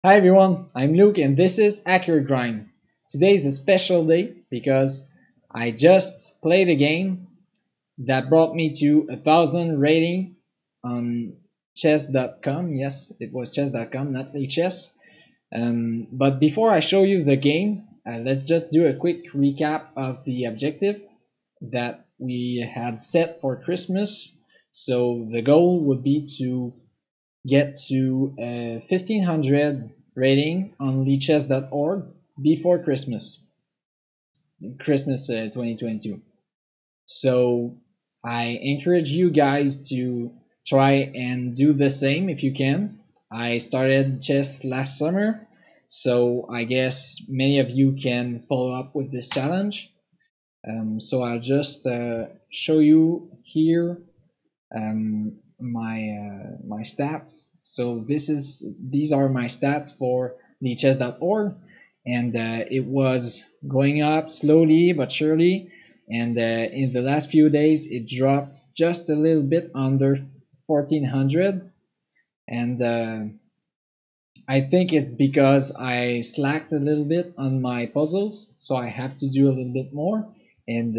Hi everyone, I'm Luke and this is Accurate Grind. Today is a special day because I just played a game that brought me to 1,000 rating on chess.com. Yes, it was chess.com, not chess. But before I show you the game, let's just do a quick recap of the objective that we had set for Christmas. So the goal would be to get to 1500 rating on lichess.org before Christmas 2022. So I encourage you guys to try and do the same if you can. I started chess last summer, so I guess many of you can follow up with this challenge. So I'll just show you here my stats. So these are my stats for lichess.org, and it was going up slowly but surely. And in the last few days, it dropped just a little bit under 1400, and I think it's because I slacked a little bit on my puzzles, so I have to do a little bit more. And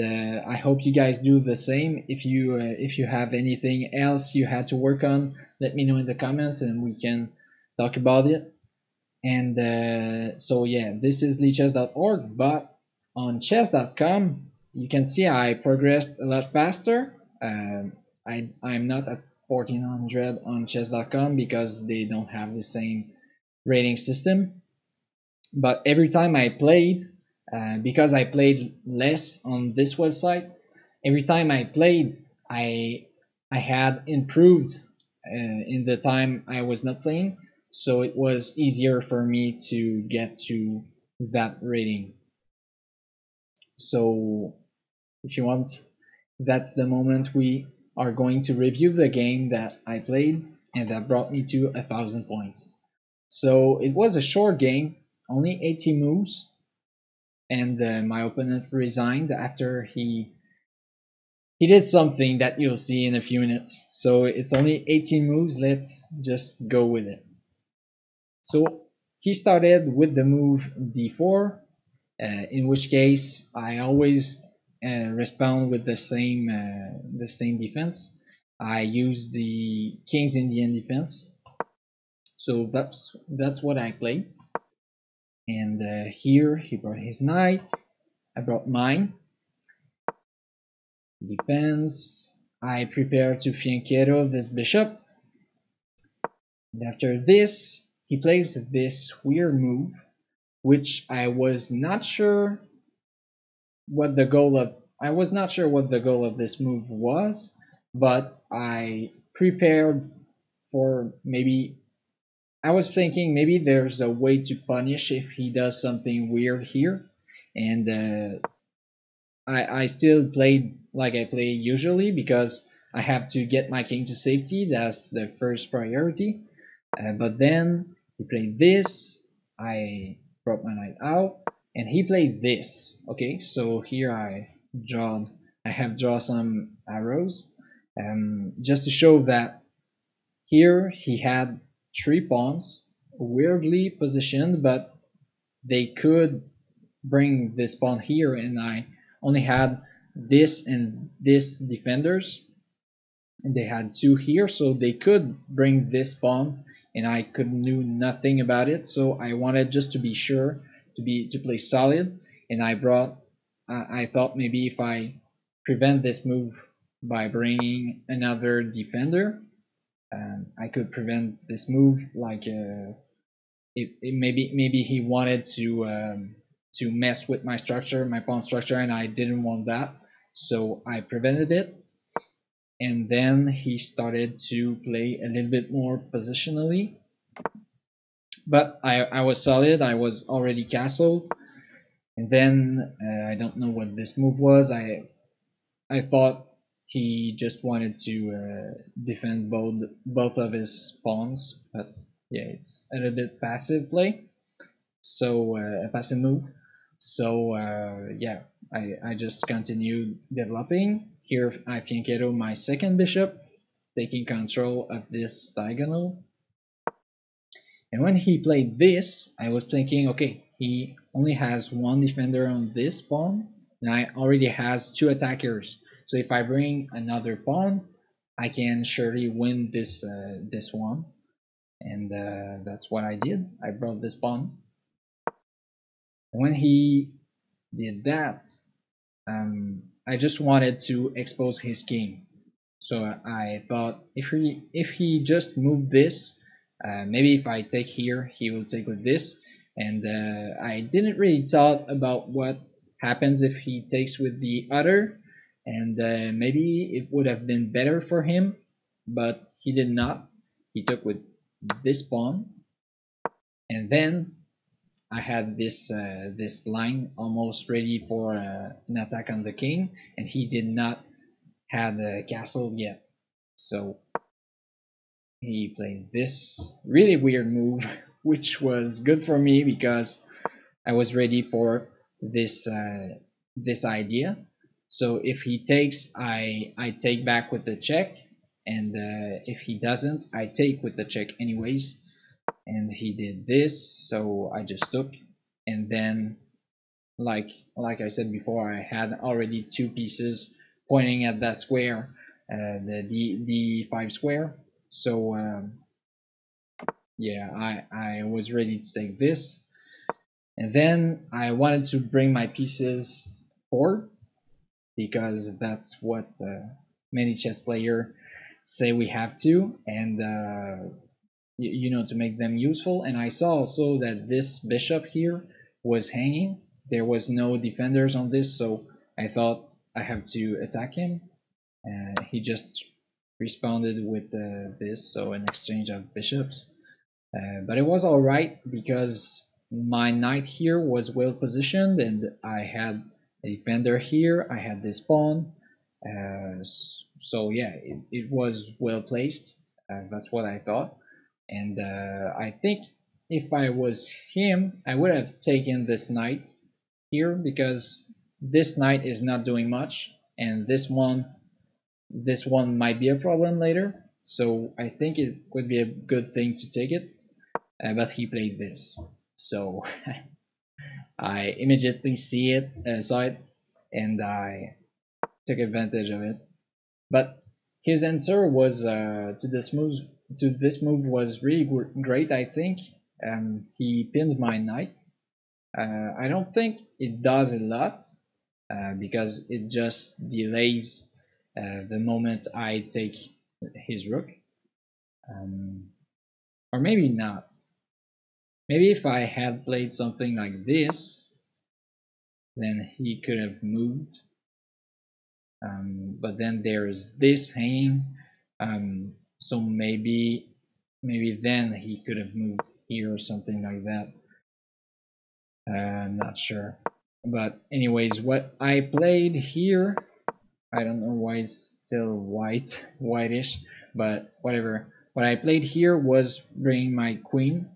I hope you guys do the same. If you have anything else you had to work on, let me know in the comments and we can talk about it. And so yeah, this is lichess.org, but on chess.com you can see I progressed a lot faster. I'm not at 1400 on chess.com because they don't have the same rating system. But every time I played, because I played less on this website, every time I played, I had improved in the time I was not playing, so it was easier for me to get to that rating. So if you want, that's the moment we are going to review the game that I played and that brought me to 1,000 points. So it was a short game, only 80 moves, and my opponent resigned after he did something that you'll see in a few minutes. So it's only 18 moves. Let's just go with it. So he started with the move d4, in which case I always respond with the same defense. I use the King's Indian defense. So that's what I play. And here he brought his knight, I brought mine. Defense, I prepare to fianchetto this bishop. And after this, he plays this weird move, which I was not sure what the goal of this move was, but I prepared for maybe I was thinking maybe there's a way to punish if he does something weird here, and I still played like I play usually because I have to get my king to safety. That's the first priority. But then he played this. I brought my knight out, and he played this. Okay, so here I have drawn some arrows, just to show that here he had three pawns, weirdly positioned, but they could bring this pawn here, and I only had this and this defenders, and they had two here, so they could bring this pawn, and I could do nothing about it. So I wanted just to be sure to play solid, and I thought maybe if I prevent this move by bringing another defender, I could prevent this move. Like maybe he wanted to mess with my structure, my pawn structure, and I didn't want that, so I prevented it. And then he started to play a little bit more positionally, but I was solid. I was already castled, and then I don't know what this move was. I thought he just wanted to defend both of his pawns, but yeah, it's a little bit passive play. So a passive move. So yeah, I just continued developing. Here I fianchetto my second bishop, taking control of this diagonal. And when he played this, I was thinking, okay, he only has one defender on this pawn, and I already has two attackers. So if I bring another pawn, I can surely win this one. And that's what I did. I brought this pawn. And when he did that, I just wanted to expose his king. So I thought if he just moved this, maybe if I take here, he will take with this. And I didn't really thought about what happens if he takes with the other, and maybe it would have been better for him, but he did not. He took with this pawn, and then I had this line almost ready for an attack on the king, and he did not have the castle yet. So he played this really weird move, which was good for me because I was ready for this idea. So if he takes, I take back with the check, and if he doesn't, I take with the check anyways. And he did this, so I just took, and then like I said before, I had already two pieces pointing at that square, the D5 square. So yeah, I was ready to take this, and then I wanted to bring my pieces forward because that's what many chess player say we have to, and you know, to make them useful. And I saw also that this bishop here was hanging. There was no defenders on this, so I thought I have to attack him. He just responded with this, so an exchange of bishops. But it was alright because my knight here was well positioned, and I had a defender here, I had this pawn. So yeah, it was well placed. That's what I thought. And I think if I was him, I would have taken this knight here because this knight is not doing much, and this one might be a problem later. So I think it would be a good thing to take it. But he played this, so I immediately saw it, and I took advantage of it. But his answer was to this move was really great. I think he pinned my knight. I don't think it does a lot because it just delays the moment I take his rook, or maybe not. Maybe if I had played something like this, then he could have moved. But then there's this hanging, so maybe then he could have moved here or something like that. I'm not sure. But anyways, what I played here, I don't know why it's still whitish, but whatever. What I played here was bringing my queen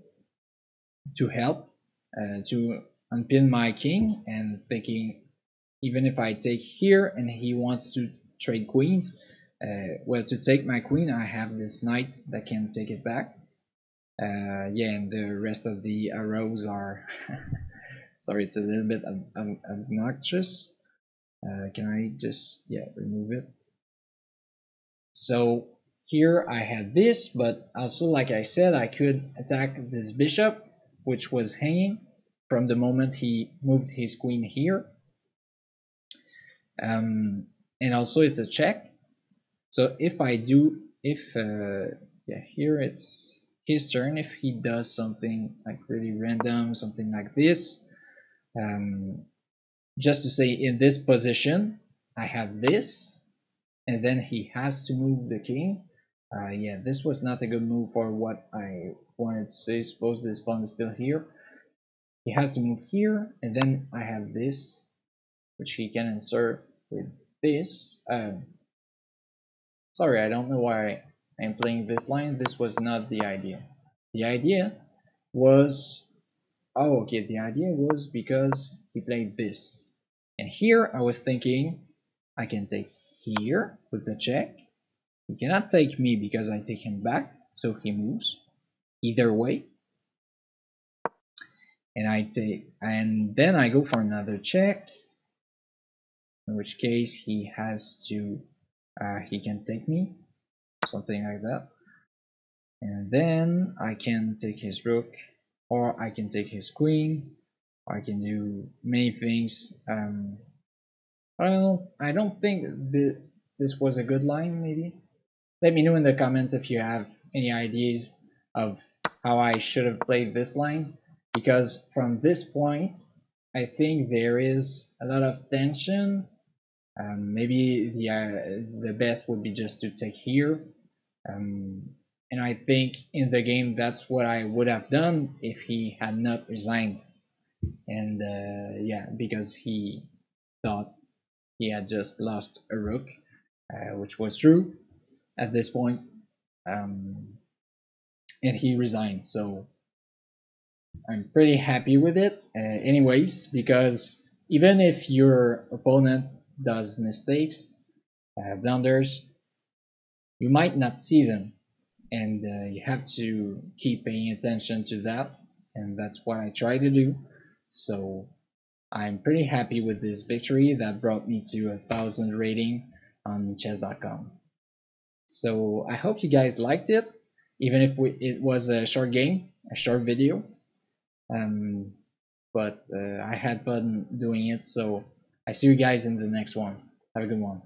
to help to unpin my king, and thinking even if I take here and he wants to trade queens, well, to take my queen I have this knight that can take it back. Yeah, and the rest of the arrows are sorry, it's a little bit obnoxious. Can I just remove it? So here I had this, but also like I said, I could attack this bishop which was hanging from the moment he moved his queen here. And also it's a check. So if I do, if here it's his turn. If he does something like really random, something like this, just to say in this position I have this, and then he has to move the king. Yeah, this was not a good move for what I wanted to say. Suppose this pawn is still here. He has to move here, and then I have this, which he can insert with this. Sorry, I don't know why I'm playing this line. This was not the idea. The idea was, oh okay, the idea was because he played this. And here I was thinking I can take here with the check. He cannot take me because I take him back, so he moves. Either way, and then I go for another check, in which case he has to he can take me, something like that, and then I can take his rook, or I can take his queen, or I can do many things. I don't know. I don't think this was a good line. Maybe let me know in the comments if you have any ideas of how I should have played this line, because from this point I think there is a lot of tension. Maybe the best would be just to take here, um, and I think in the game that's what I would have done if he had not resigned. And yeah, because he thought he had just lost a rook, which was true at this point, um, and he resigned. So I'm pretty happy with it, anyways, because even if your opponent does mistakes, blunders, you might not see them, and you have to keep paying attention to that, and that's what I try to do. So I'm pretty happy with this victory that brought me to 1,000 rating on chess.com. So I hope you guys liked it, even if it was a short game, a short video. Um, but I had fun doing it, so I see you guys in the next one. Have a good one.